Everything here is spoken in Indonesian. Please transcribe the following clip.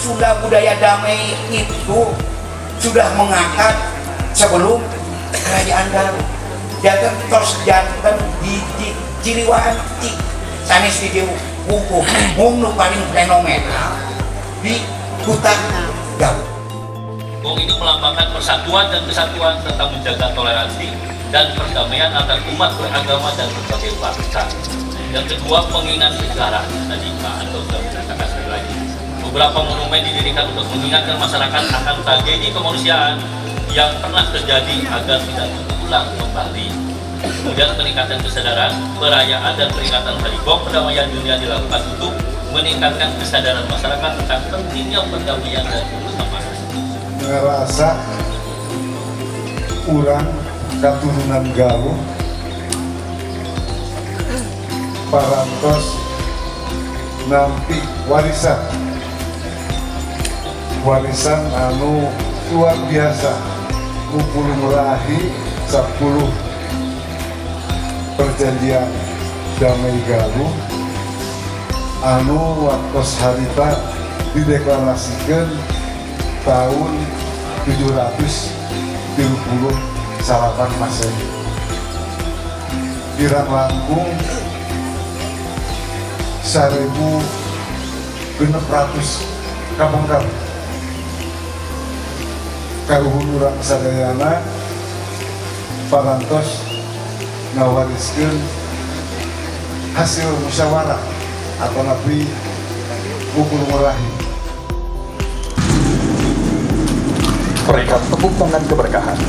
Sunda Budaya Damai itu sudah mengangkat sebelum kerajaan Galuh. Jantan tos jantan di Ciliwanci sanes di buku nu paling fenomenal di hutan Galuh. Gong ini melambangkan persatuan dan kesatuan serta menjaga toleransi dan perdamaian antar umat beragama dan berbagai bangsa. Yang kedua, pengingat sejarah tadi Pak Anto sudah menceritakan sekali lagi. Beberapa monumen didirikan untuk mengingatkan masyarakat akan tragedi kemanusiaan yang pernah terjadi agar tidak terulang kembali. Kemudian peningkatan kesadaran, perayaan dan peringatan Hari Gong Perdamaian Dunia dilakukan untuk meningkatkan kesadaran masyarakat tentang pentingnya perdamaian dan kebersamaan. Ngerasa urang keturunan Galuh parantos nampi warisan anu luar biasa ngumpul merahi 10 perjanjian damai Galuh anu waktos harita dideklarasikan tahun 730 salapan Masehi. Kirang langkung 1600 kapengkar kaluhur urang sadayana parantos ngawariskeun hasil musyawarah atau nabi mukul murahi. Berikan tepuk tangan keberkahan.